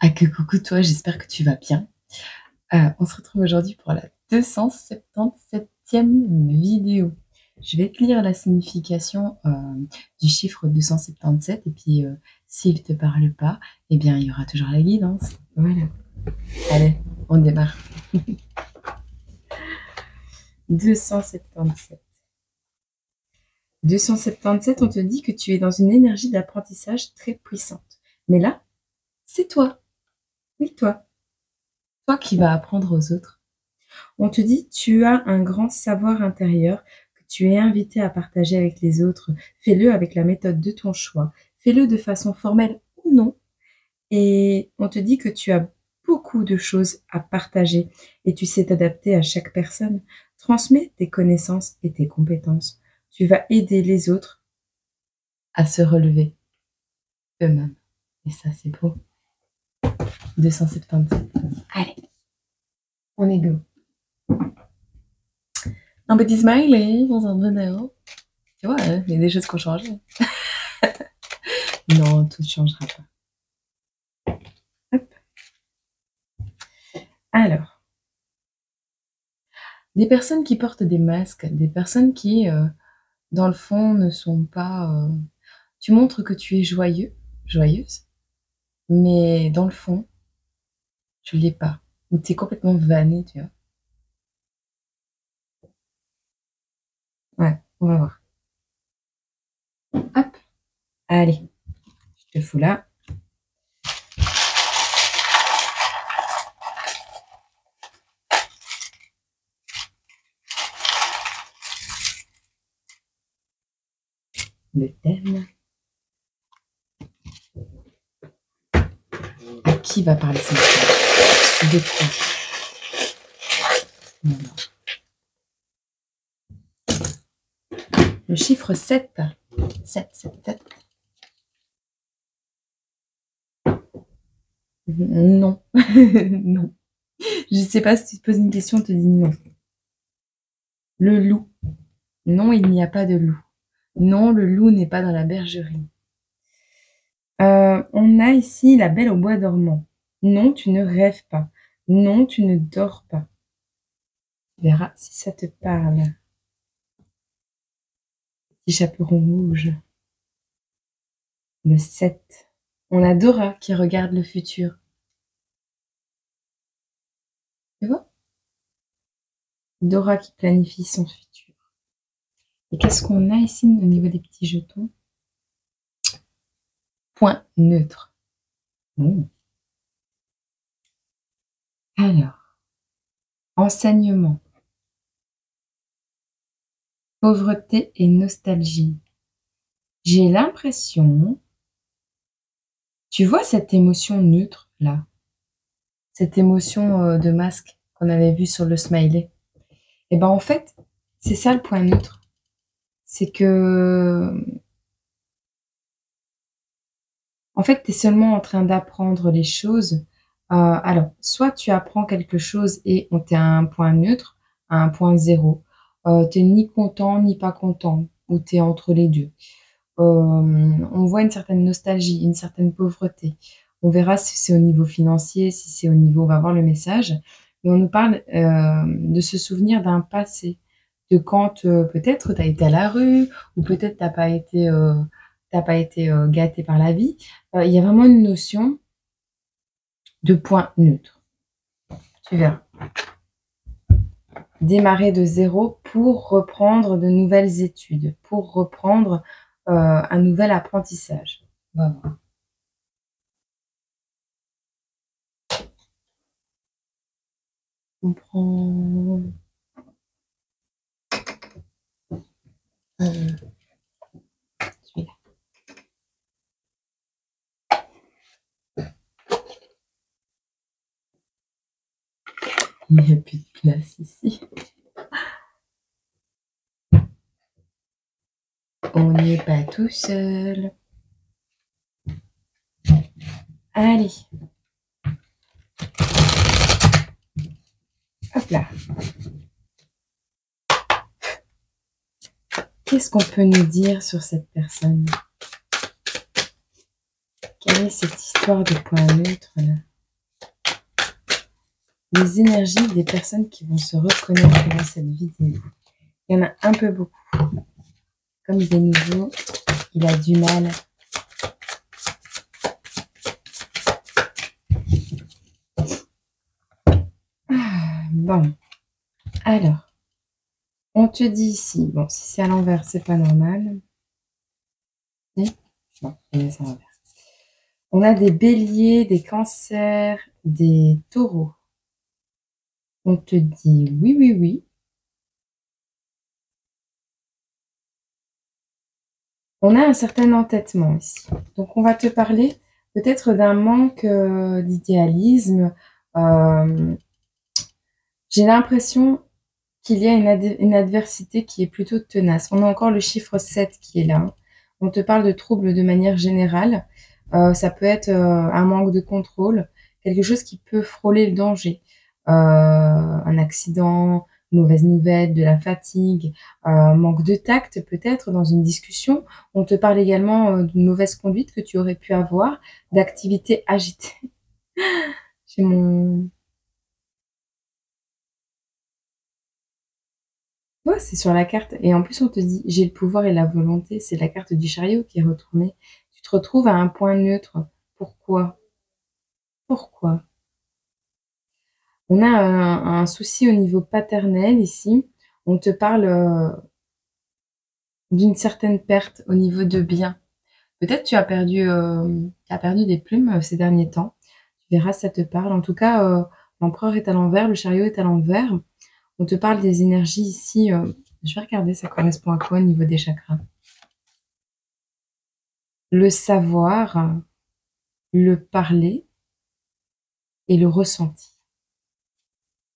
Ah que coucou toi, j'espère que tu vas bien. On se retrouve aujourd'hui pour la 277e vidéo. Je vais te lire la signification du chiffre 277 et puis s'il te parle pas, eh bien il y aura toujours la guidance. Voilà. Allez, on démarre. 277. 277, on te dit que tu es dans une énergie d'apprentissage très puissante. Mais là, c'est toi. Oui, toi. Toi qui vas apprendre aux autres. On te dit, tu as un grand savoir intérieur que tu es invité à partager avec les autres. Fais-le avec la méthode de ton choix. Fais-le de façon formelle ou non. Et on te dit que tu as beaucoup de choses à partager et tu sais t'adapter à chaque personne. Transmets tes connaissances et tes compétences. Tu vas aider les autres à se relever eux-mêmes. Et ça, c'est beau. 277. Allez, on est go. Un petit smiley dans un vidéo. Tu vois, hein, il y a des choses qui ont changé. Non, tout ne changera pas. Hop. Alors, des personnes qui portent des masques, des personnes qui, dans le fond, ne sont pas... Tu montres que tu es joyeux, joyeuse, mais dans le fond, tu ne l'es pas. Ou tu es complètement vanné, tu vois. Ouais, on va voir. Hop, allez, je te fous là. Le thème. À qui va parler ce message? De quoi? Non. Le chiffre 7. 7, 7, 7. Non. Non. Je ne sais pas si tu te poses une question, on te dit non. Le loup. Non, il n'y a pas de loup. Non, le loup n'est pas dans la bergerie. On a ici la belle au bois dormant. Non, tu ne rêves pas. Non, tu ne dors pas. Tu verras si ça te parle. Petit chaperon rouge. Le 7. On a Dora qui regarde le futur. Tu vois? Dora qui planifie son futur. Et qu'est-ce qu'on a ici au niveau des petits jetons? Point neutre. Bon. Alors, enseignement. Pauvreté et nostalgie. J'ai l'impression, tu vois cette émotion neutre là, cette émotion de masque qu'on avait vue sur le smiley. Et ben en fait, c'est ça le point neutre. C'est que, en fait, tu es seulement en train d'apprendre les choses. Alors, soit tu apprends quelque chose et on t'est à un point neutre, à un point zéro. Tu n'es ni content ni pas content, ou tu es entre les deux. On voit une certaine nostalgie, une certaine pauvreté. On verra si c'est au niveau financier, si c'est au niveau, on va voir le message. Mais on nous parle de se souvenir d'un passé, de quand peut-être tu as été à la rue, ou peut-être t'as pas été gâté par la vie. Il y a vraiment une notion de point neutre. Tu verras. Démarrer de zéro pour reprendre de nouvelles études, pour reprendre un nouvel apprentissage. On va voir. On prend celui-là. Il n'y a plus de place ici. On n'y est pas tout seul. Allez. Hop là. Qu'est-ce qu'on peut nous dire sur cette personne? Quelle est cette histoire de point neutre là? les énergies des personnes qui vont se reconnaître dans cette vidéo. Il y en a un peu beaucoup. Comme il est nouveau, il a du mal. Bon, alors, on te dit ici, bon, si c'est à l'envers, c'est pas normal. Et, bon, c'est à l'envers. On a des béliers, des cancers, des taureaux. On te dit oui, oui, oui. On a un certain entêtement ici. Donc, on va te parler peut-être d'un manque d'idéalisme. J'ai l'impression qu'il y a une adversité qui est plutôt tenace. On a encore le chiffre 7 qui est là. On te parle de troubles de manière générale. Ça peut être un manque de contrôle, quelque chose qui peut frôler le danger. Un accident, mauvaise nouvelle, de la fatigue, manque de tact peut-être dans une discussion. On te parle également d'une mauvaise conduite que tu aurais pu avoir, d'activités agitées. J'ai mon... Ouais, c'est sur la carte. Et en plus, on te dit, j'ai le pouvoir et la volonté. C'est la carte du chariot qui est retournée. Tu te retrouves à un point neutre. Pourquoi? Pourquoi? On a un souci au niveau paternel ici. On te parle d'une certaine perte au niveau de biens. Peut-être tu as perdu des plumes ces derniers temps. Tu verras, ça te parle. En tout cas, l'empereur est à l'envers, le chariot est à l'envers. On te parle des énergies ici. Je vais regarder, ça correspond à quoi au niveau des chakras. Le savoir, le parler et le ressenti.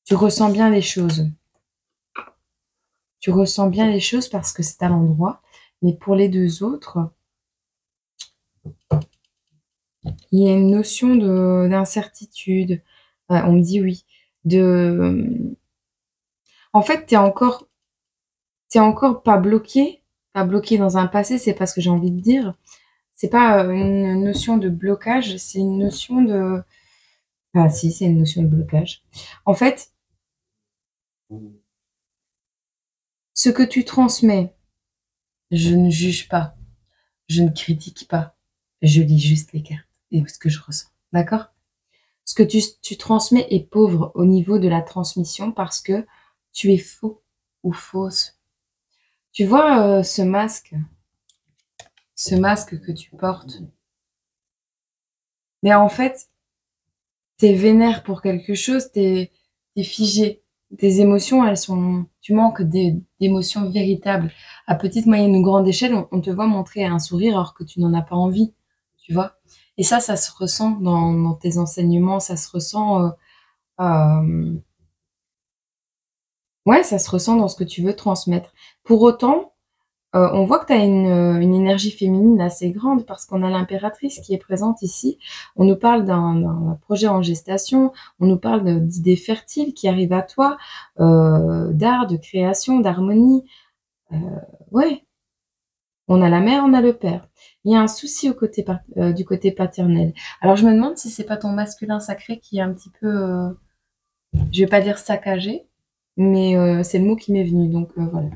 Tu ressens bien les choses. Tu ressens bien les choses parce que c'est à l'endroit. Mais pour les deux autres, il y a une notion d'incertitude. On me dit oui. En fait, t'es encore pas bloqué dans un passé, c'est pas ce que j'ai envie de dire. C'est pas une notion de blocage, c'est une notion de... Ah si, c'est une notion de blocage. En fait, ce que tu transmets, je ne juge pas, je ne critique pas, je lis juste les cartes et ce que je ressens. D'accord? Ce que tu transmets est pauvre au niveau de la transmission parce que tu es faux ou fausse. Tu vois ce masque que tu portes, mais en fait, t'es vénère pour quelque chose, t'es figé. Tes émotions, tu manques d'émotions véritables. À petite, moyenne ou grande échelle, on te voit montrer un sourire alors que tu n'en as pas envie, tu vois. Et ça se ressent dans tes enseignements, ça se ressent, euh, ouais, ça se ressent dans ce que tu veux transmettre. Pour autant, on voit que tu as une énergie féminine assez grande parce qu'on a l'impératrice qui est présente ici. On nous parle d'un projet en gestation, on nous parle d'idées fertiles qui arrivent à toi, d'art, de création, d'harmonie. Euh, ouais, on a la mère, on a le père. Il y a un souci du côté paternel. Alors je me demande si c'est pas ton masculin sacré qui est un petit peu, je vais pas dire saccagé, mais c'est le mot qui m'est venu, donc voilà.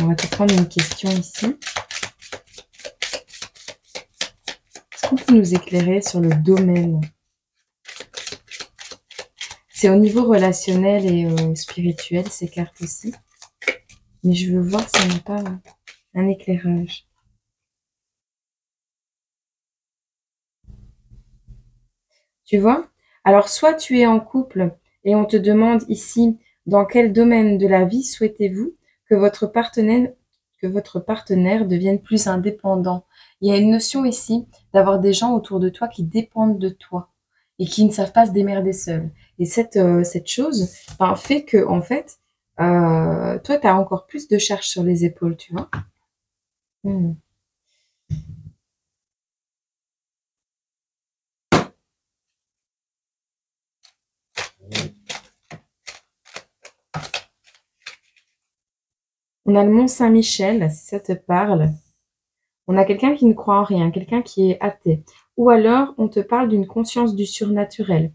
On va te prendre une question ici. Est-ce qu'on peut nous éclairer sur le domaine? C'est au niveau relationnel et spirituel, ces cartes aussi. Mais je veux voir si on n'a pas un éclairage. Tu vois? Alors, soit tu es en couple et on te demande ici dans quel domaine de la vie souhaitez-vous que que votre partenaire devienne plus indépendant. Il y a une notion ici d'avoir des gens autour de toi qui dépendent de toi et qui ne savent pas se démerder seuls. Et cette chose ben, fait que, en fait, toi, tu as encore plus de charge sur les épaules, tu vois. Hmm. On a le Mont Saint-Michel, si ça te parle. On a quelqu'un qui ne croit en rien, quelqu'un qui est athée. Ou alors, on te parle d'une conscience du surnaturel.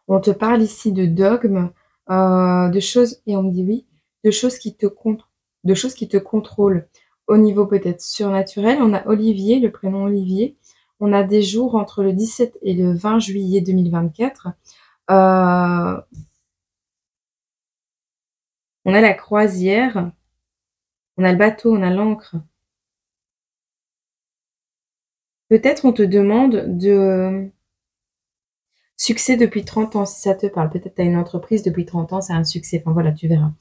On te parle ici de dogmes, de choses et on me dit oui, de choses qui te de choses qui te contrôlent. Au niveau peut-être surnaturel, on a Olivier, le prénom Olivier. On a des jours entre le 17 et le 20 juillet 2024. On a la croisière, on a le bateau, on a l'ancre. Peut-être on te demande de succès depuis 30 ans, si ça te parle. Peut-être tu as une entreprise depuis 30 ans, c'est un succès. Enfin voilà, tu verras.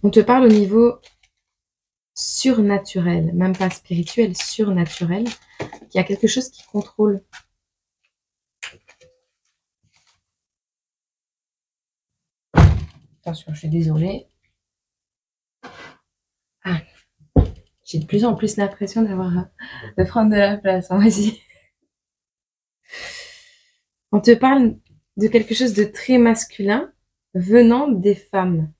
On te parle au niveau surnaturel, même pas spirituel, surnaturel, qu'il y a quelque chose qui contrôle. Attention, je suis désolée. Ah, j'ai de plus en plus l'impression de prendre de la place. Vas-y. On te parle de quelque chose de très masculin venant des femmes.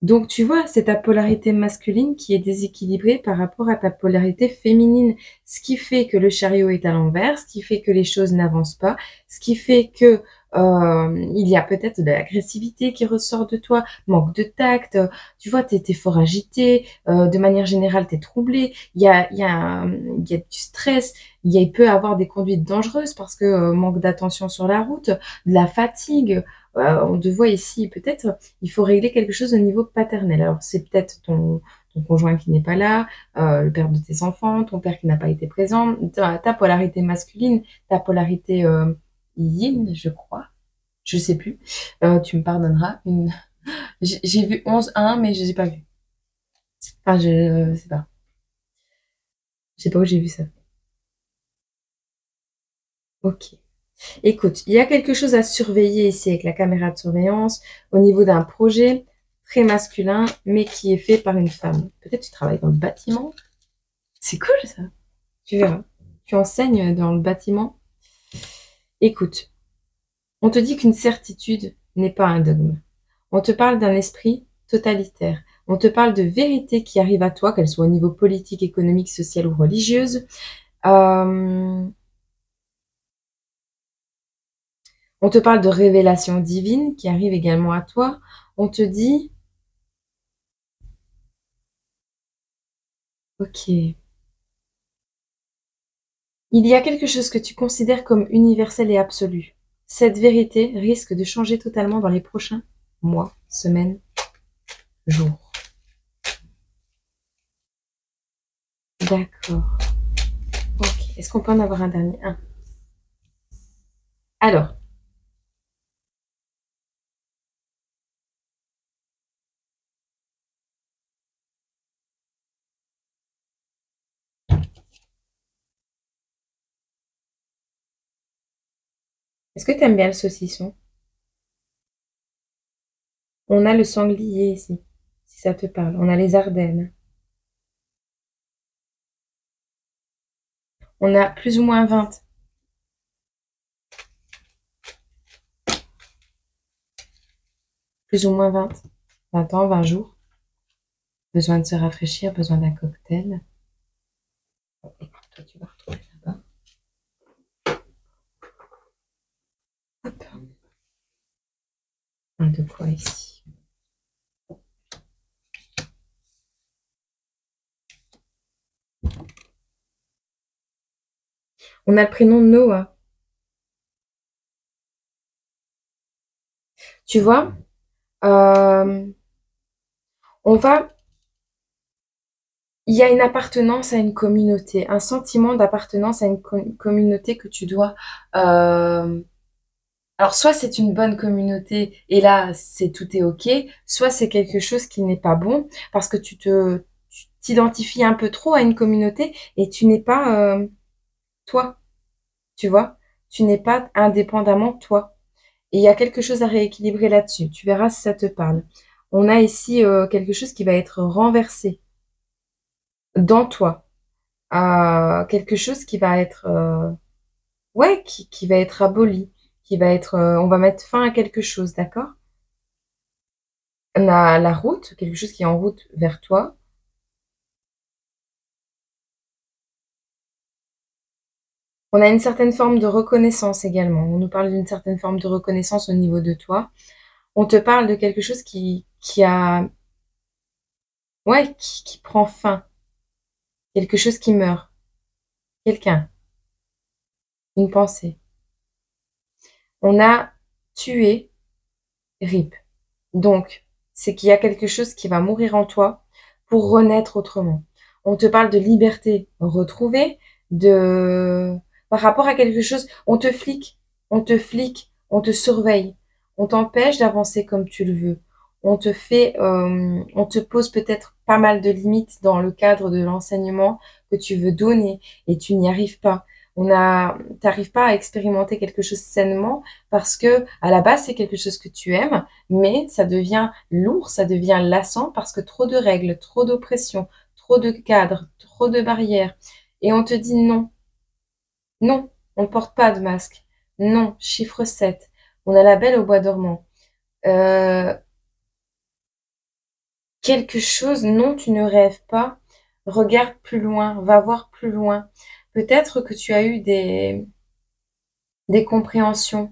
Donc, tu vois, c'est ta polarité masculine qui est déséquilibrée par rapport à ta polarité féminine, ce qui fait que le chariot est à l'envers, ce qui fait que les choses n'avancent pas, ce qui fait que il y a peut-être de l'agressivité qui ressort de toi, manque de tact, tu vois, t'es fort agité, de manière générale, t'es troublé, il y a du stress, il peut avoir des conduites dangereuses parce que manque d'attention sur la route, de la fatigue, on te voit ici peut-être il faut régler quelque chose au niveau paternel. Alors, c'est peut-être ton conjoint qui n'est pas là, le père de tes enfants, ton père qui n'a pas été présent, ta polarité masculine, ta polarité yin, je crois. Je sais plus. Tu me pardonneras. J'ai vu 11-1, mais je n'ai pas vu. Enfin, je sais pas. Je sais pas où j'ai vu ça. Ok. Écoute, il y a quelque chose à surveiller ici avec la caméra de surveillance au niveau d'un projet très masculin, mais qui est fait par une femme. Peut-être tu travailles dans le bâtiment. C'est cool ça. Tu verras. Tu enseignes dans le bâtiment. Écoute, on te dit qu'une certitude n'est pas un dogme. On te parle d'un esprit totalitaire. On te parle de vérités qui arrivent à toi, qu'elles soient au niveau politique, économique, social ou religieuse. Euh, on te parle de révélations divines qui arrivent également à toi. On te dit, ok, il y a quelque chose que tu considères comme universel et absolu. Cette vérité risque de changer totalement dans les prochains mois, semaines, jours. D'accord. Ok. Est-ce qu'on peut en avoir un dernier? Un. Alors, est-ce que tu aimes bien le saucisson? On a le sanglier ici, si ça te parle. On a les Ardennes. On a plus ou moins 20. Plus ou moins 20. 20 ans, 20 jours. Besoin de se rafraîchir, besoin d'un cocktail. Bon, écoute, toi, tu vas retrouver là-bas. Hop. Un de quoi ici? On a le prénom Noah. Tu vois, euh, on va il y a une appartenance à une communauté, un sentiment d'appartenance à une communauté que tu dois. Alors, soit c'est une bonne communauté et là, c'est tout est ok, soit c'est quelque chose qui n'est pas bon parce que tu t'identifies un peu trop à une communauté et tu n'es pas toi, tu vois, tu n'es pas indépendamment toi. Et il y a quelque chose à rééquilibrer là-dessus. Tu verras si ça te parle. On a ici quelque chose qui va être renversé dans toi. Quelque chose qui va être ouais qui va être aboli, qui va être on va mettre fin à quelque chose, d'accord? On a la route, quelque chose qui est en route vers toi. On a une certaine forme de reconnaissance également. On nous parle d'une certaine forme de reconnaissance au niveau de toi. On te parle de quelque chose qui a, ouais, qui prend fin. Quelque chose qui meurt. Quelqu'un. Une pensée. On a tué RIP. Donc, c'est qu'il y a quelque chose qui va mourir en toi pour renaître autrement. On te parle de liberté retrouvée, de par rapport à quelque chose, on te surveille, on t'empêche d'avancer comme tu le veux. On te pose peut-être pas mal de limites dans le cadre de l'enseignement que tu veux donner et tu n'y arrives pas. T'arrives pas à expérimenter quelque chose sainement parce que à la base c'est quelque chose que tu aimes, mais ça devient lourd, ça devient lassant parce que trop de règles, trop d'oppression, trop de cadres, trop de barrières. Et on te dit non, non, on ne porte pas de masque. Non, chiffre 7. On a la belle au bois dormant. Euh, Quelque chose, non, tu ne rêves pas. Regarde plus loin, va voir plus loin. Peut-être que tu as eu des compréhensions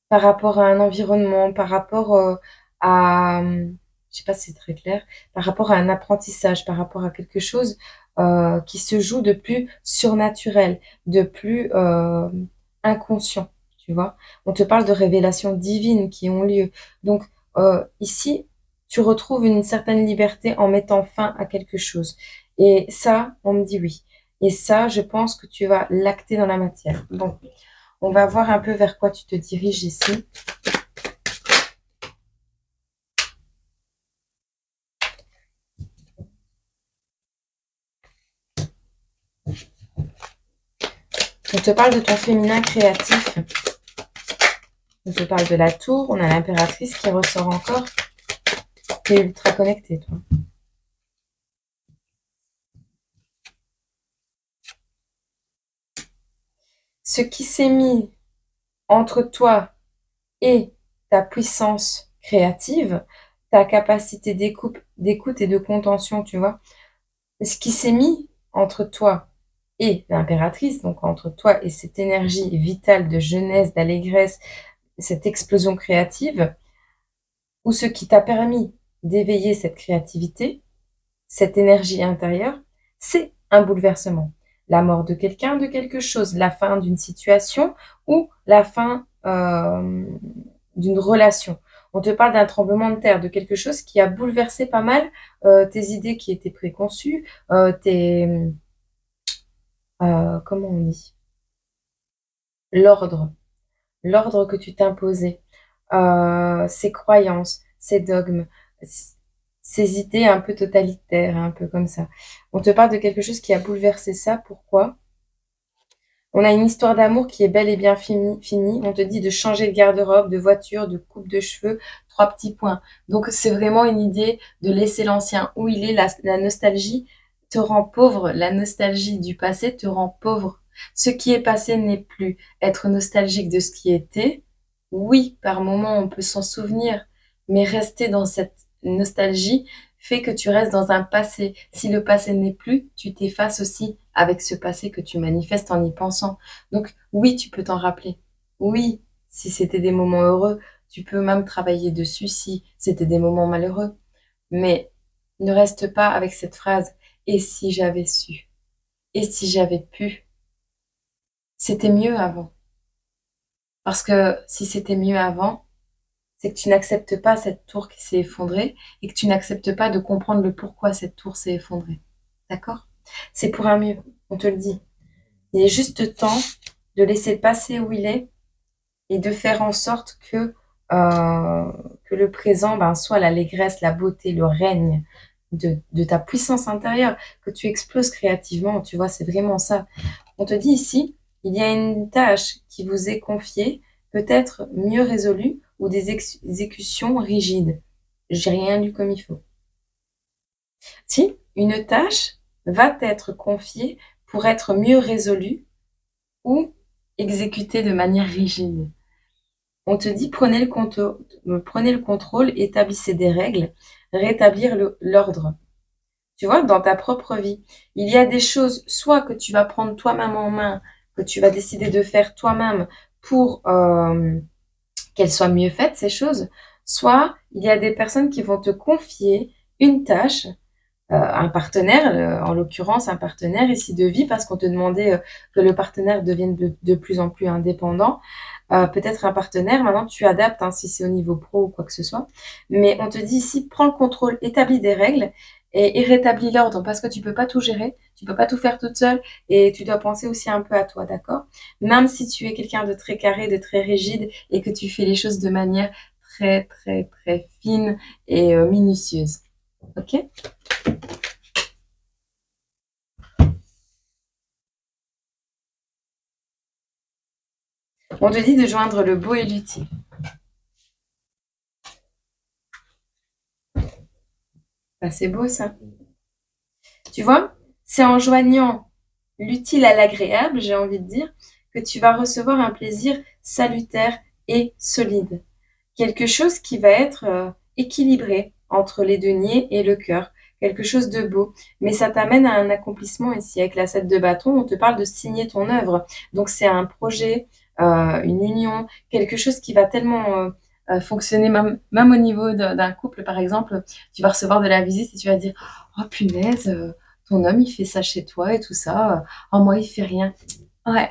par rapport à un environnement, par rapport je sais pas si c'est très clair, par rapport à un apprentissage, par rapport à quelque chose qui se joue de plus surnaturel, de plus inconscient, tu vois. On te parle de révélations divines qui ont lieu. Donc ici, tu retrouves une certaine liberté en mettant fin à quelque chose. Et ça, on me dit oui. Et ça, je pense que tu vas l'acter dans la matière. Bon, on va voir un peu vers quoi tu te diriges ici. On te parle de ton féminin créatif. On te parle de la tour. On a l'impératrice qui ressort encore. Tu es ultra connecté, toi. Ce qui s'est mis entre toi et ta puissance créative, ta capacité d'écoute et de contention, tu vois. Ce qui s'est mis entre toi et l'impératrice, donc entre toi et cette énergie vitale de jeunesse, d'allégresse, cette explosion créative, ou ce qui t'a permis d'éveiller cette créativité, cette énergie intérieure, c'est un bouleversement. La mort de quelqu'un, de quelque chose, la fin d'une situation ou la fin d'une relation. On te parle d'un tremblement de terre, de quelque chose qui a bouleversé pas mal tes idées qui étaient préconçues, comment on dit, l'ordre, l'ordre que tu t'imposais, ces croyances, ces dogmes, ces idées un peu totalitaires, un peu comme ça. On te parle de quelque chose qui a bouleversé ça. Pourquoi? On a une histoire d'amour qui est bel et bien finie. On te dit de changer de garde-robe, de voiture, de coupe de cheveux, trois petits points. Donc c'est vraiment une idée de laisser l'ancien où il est. La nostalgie te rend pauvre. La nostalgie du passé te rend pauvre. Ce qui est passé n'est plus. Être nostalgique de ce qui était, oui, par moments on peut s'en souvenir, mais rester dans cette nostalgie fait que tu restes dans un passé. Si le passé n'est plus, tu t'effaces aussi avec ce passé que tu manifestes en y pensant. Donc oui, tu peux t'en rappeler. Oui, si c'était des moments heureux, tu peux même travailler dessus si c'était des moments malheureux. Mais ne reste pas avec cette phrase «et si j'avais su, et si j'avais pu». C'était mieux avant. Parce que si c'était mieux avant, c'est que tu n'acceptes pas cette tour qui s'est effondrée et que tu n'acceptes pas de comprendre le pourquoi cette tour s'est effondrée. D'accord? C'est pour un mieux, on te le dit. Il est juste temps de laisser le passé où il est et de faire en sorte que le présent soit l'allégresse, la beauté, le règne de ta puissance intérieure, que tu exploses créativement, tu vois, c'est vraiment ça. On te dit ici, il y a une tâche qui vous est confiée, peut-être mieux résolue ou des exécutions rigides. J'ai rien lu comme il faut. Si, une tâche va t'être confiée pour être mieux résolue ou exécutée de manière rigide. On te dit prenez le contrôle, établissez des règles, rétablir l'ordre. Tu vois, dans ta propre vie, il y a des choses soit que tu vas prendre toi-même en main que tu vas décider de faire toi-même pour qu'elles soient mieux faites, ces choses, soit il y a des personnes qui vont te confier une tâche, un partenaire, en l'occurrence un partenaire ici de vie, parce qu'on te demandait que le partenaire devienne de plus en plus indépendant. Peut-être un partenaire, maintenant tu adaptes hein, si c'est au niveau pro ou quoi que ce soit. Mais on te dit ici, prends le contrôle, établis des règles et rétablis l'ordre parce que tu peux pas tout gérer, tu peux pas tout faire toute seule et tu dois penser aussi un peu à toi, d'accord? Même si tu es quelqu'un de très carré, de très rigide et que tu fais les choses de manière très, très, très fine et minutieuse. Ok? On te dit de joindre le beau et l'utile. Ah, c'est beau ça. Tu vois, c'est en joignant l'utile à l'agréable, j'ai envie de dire, que tu vas recevoir un plaisir salutaire et solide. Quelque chose qui va être équilibré entre les deniers et le cœur. Quelque chose de beau. Mais ça t'amène à un accomplissement ici. Avec la 7 de bâton, on te parle de signer ton œuvre. Donc c'est un projet, une union, quelque chose qui va tellement fonctionner même au niveau d'un couple, par exemple. Tu vas recevoir de la visite et tu vas dire, oh punaise, ton homme il fait ça chez toi et tout ça. Oh moi il fait rien. Ouais,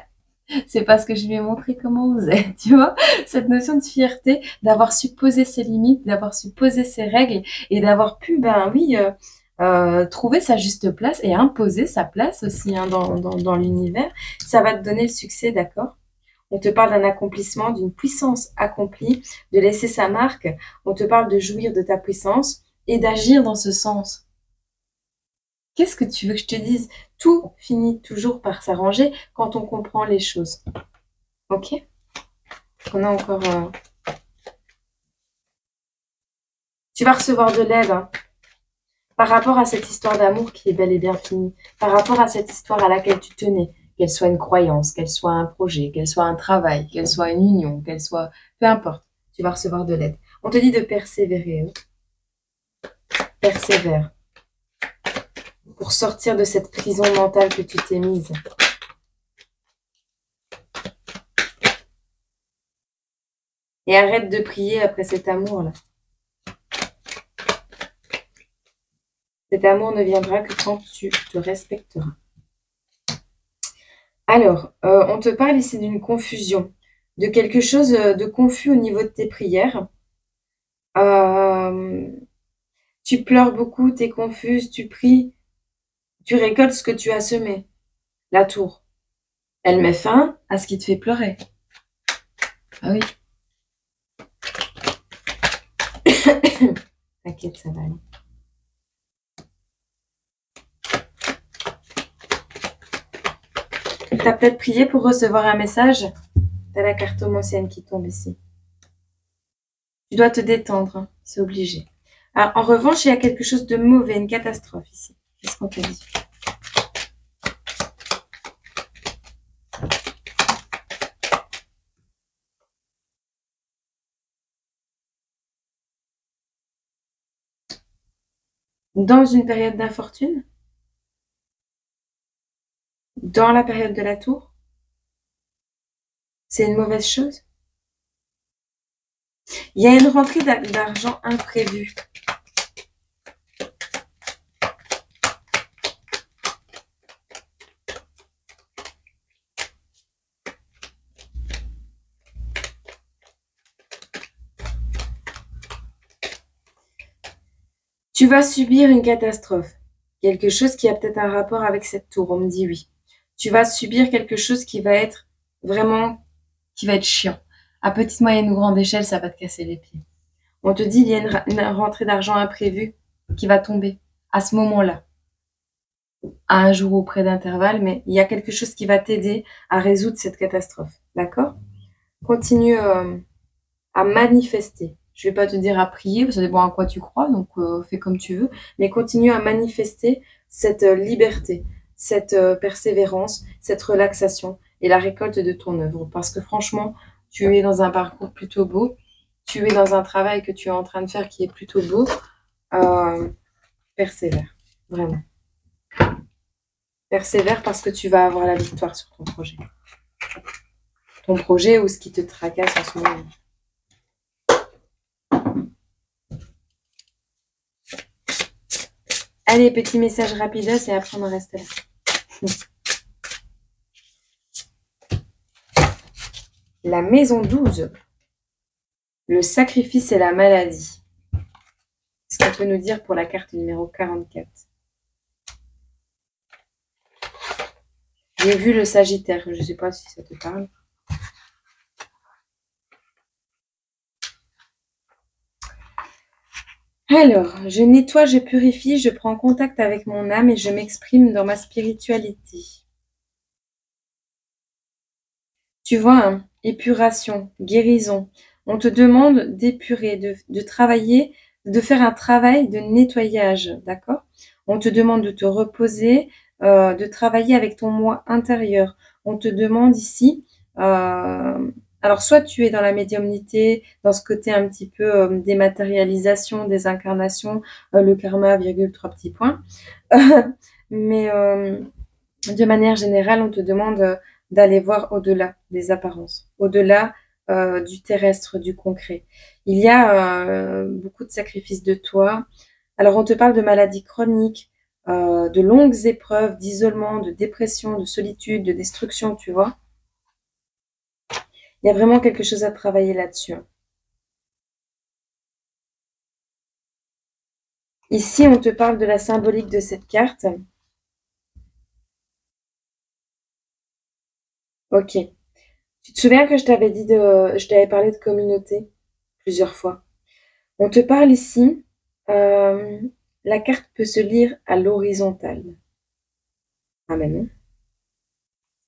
c'est parce que je lui ai montré comment on faisait, tu vois. Cette notion de fierté, d'avoir su poser ses limites, d'avoir su poser ses règles et d'avoir pu, ben oui, trouver sa juste place et imposer sa place aussi hein, dans l'univers, ça va te donner le succès, d'accord? On te parle d'un accomplissement, d'une puissance accomplie, de laisser sa marque. On te parle de jouir de ta puissance et d'agir dans ce sens. Qu'est-ce que tu veux que je te dise? Tout finit toujours par s'arranger quand on comprend les choses. Ok? On a encore. Tu vas recevoir de l'aide hein, par rapport à cette histoire d'amour qui est bel et bien finie, par rapport à cette histoire à laquelle tu tenais, qu'elle soit une croyance, qu'elle soit un projet, qu'elle soit un travail, qu'elle soit une union, qu'elle soit. Peu importe, tu vas recevoir de l'aide. On te dit de persévérer. Persévère pour sortir de cette prison mentale que tu t'es mise. Et arrête de prier après cet amour-là. Cet amour ne viendra que quand tu te respecteras. Alors, on te parle ici d'une confusion, de quelque chose de confus au niveau de tes prières. Euh, Tu pleures beaucoup, tu es confuse, tu pries, tu récoltes ce que tu as semé. La tour, elle met fin à ce qui te fait pleurer. Ah oui. T'inquiète, ça va aller. Tu as peut-être prié pour recevoir un message. Tu as la carte homotienne qui tombe ici. Tu dois te détendre, hein, c'est obligé. Alors, en revanche, il y a quelque chose de mauvais, une catastrophe ici. Qu'est-ce qu'on te dit? Dans une période d'infortune? Dans la période de la tour? C'est une mauvaise chose? Il y a une rentrée d'argent imprévue. Tu vas subir une catastrophe. Quelque chose qui a peut-être un rapport avec cette tour, on me dit oui. Tu vas subir quelque chose qui va être vraiment, qui va être chiant. À petite, moyenne ou grande échelle, ça va te casser les pieds. On te dit, il y a une rentrée d'argent imprévue qui va tomber à ce moment-là, à un jour ou près d'intervalle, mais il y a quelque chose qui va t'aider à résoudre cette catastrophe. D'accord? Continue à manifester. Je vais pas te dire à prier, ça dépend à quoi tu crois, donc fais comme tu veux, mais continue à manifester cette liberté, cette persévérance, cette relaxation et la récolte de ton œuvre. Parce que franchement, tu es dans un parcours plutôt beau, tu es dans un travail que tu es en train de faire qui est plutôt beau. Euh, Persévère, vraiment. Persévère parce que tu vas avoir la victoire sur ton projet. Ton projet ou ce qui te tracasse en ce moment. Allez, petit message rapidos et après on reste là. La maison 12. Le sacrifice et la maladie. Qu'est-ce qu'on peut nous dire pour la carte numéro 44? J'ai vu le Sagittaire, je ne sais pas si ça te parle. Alors, je nettoie, je purifie, je prends contact avec mon âme et je m'exprime dans ma spiritualité. Tu vois, hein, épuration, guérison. On te demande d'épurer, de travailler, de faire un travail de nettoyage, d'accord? On te demande de te reposer, de travailler avec ton moi intérieur. On te demande ici, alors soit tu es dans la médiumnité, dans ce côté un petit peu dématérialisation, désincarnation, le karma, virgule, 3 petits points. Mais de manière générale, on te demande d'aller voir au-delà des apparences, au-delà du terrestre, du concret. Il y a beaucoup de sacrifices de toi. Alors, on te parle de maladies chroniques, de longues épreuves, d'isolement, de dépression, de solitude, de destruction, tu vois. Il y a vraiment quelque chose à travailler là-dessus. Ici, on te parle de la symbolique de cette carte. Ok. Tu te souviens que je t'avais parlé de communauté plusieurs fois. On te parle ici, la carte peut se lire à l'horizontale. Ah mais non,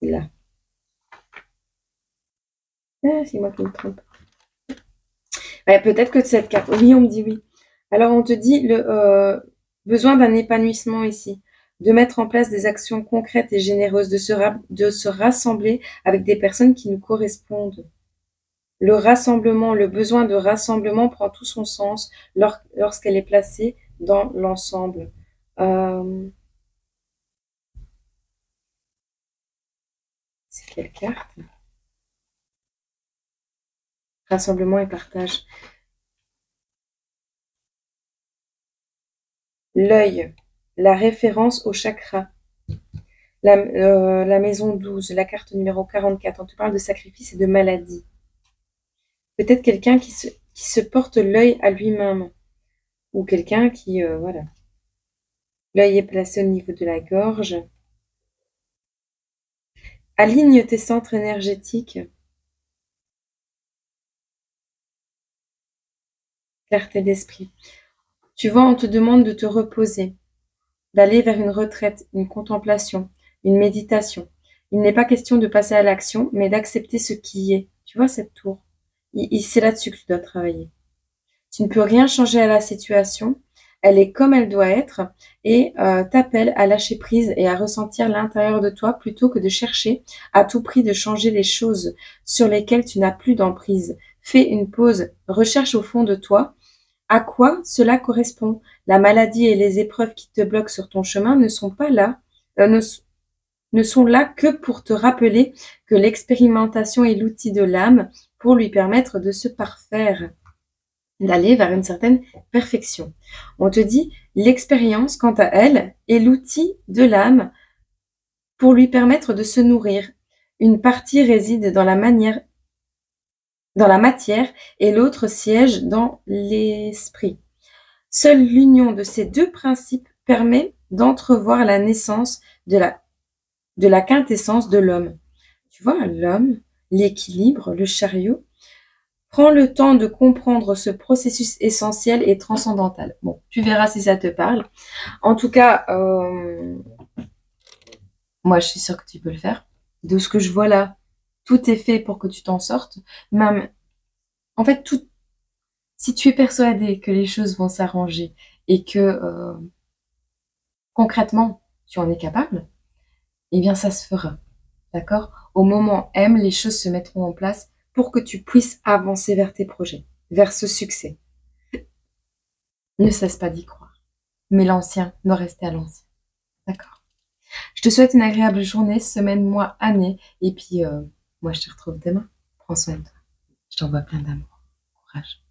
c'est là. Ah, c'est moi qui me trompe. Ouais, peut-être que cette carte. Oui, on me dit oui. Alors on te dit le besoin d'un épanouissement ici, de mettre en place des actions concrètes et généreuses, de se rassembler avec des personnes qui nous correspondent. Le rassemblement, le besoin de rassemblement prend tout son sens lorsqu'elle est placée dans l'ensemble. C'est quelle carte? Rassemblement et partage. L'œil, la référence au chakra. La maison 12, la carte numéro 44. On te parle de sacrifice et de maladie. Peut-être quelqu'un qui se porte l'œil à lui-même. Ou quelqu'un qui, voilà. L'œil est placé au niveau de la gorge. Aligne tes centres énergétiques. Clarté d'esprit. Tu vois, on te demande de te reposer, d'aller vers une retraite, une contemplation, une méditation. Il n'est pas question de passer à l'action, mais d'accepter ce qui est. Tu vois cette tour? C'est là-dessus que tu dois travailler. Tu ne peux rien changer à la situation. Elle est comme elle doit être et t'appelle à lâcher prise et à ressentir l'intérieur de toi plutôt que de chercher à tout prix de changer les choses sur lesquelles tu n'as plus d'emprise. Fais une pause, recherche au fond de toi à quoi cela correspond. La maladie et les épreuves qui te bloquent sur ton chemin ne sont pas là, ne sont là que pour te rappeler que l'expérimentation est l'outil de l'âme pour lui permettre de se parfaire, d'aller vers une certaine perfection. On te dit, l'expérience, quant à elle, est l'outil de l'âme pour lui permettre de se nourrir. Une partie réside dans la matière et l'autre siège dans l'esprit. Seule l'union de ces deux principes permet d'entrevoir la naissance de la quintessence de l'homme. Tu vois, l'homme, l'équilibre, le chariot, prends le temps de comprendre ce processus essentiel et transcendantal. Bon, tu verras si ça te parle. En tout cas, moi, je suis sûre que tu peux le faire. De ce que je vois là, tout est fait pour que tu t'en sortes. Même, en fait, si tu es persuadé que les choses vont s'arranger et que concrètement, tu en es capable, eh bien, ça se fera. D'accord? Au moment M, les choses se mettront en place pour que tu puisses avancer vers tes projets, vers ce succès. Ne cesse pas d'y croire. Mais l'ancien doit rester à l'ancien. D'accord? Je te souhaite une agréable journée, semaine, mois, année et puis, moi je te retrouve demain. Prends soin de toi. Je t'envoie plein d'amour. Courage.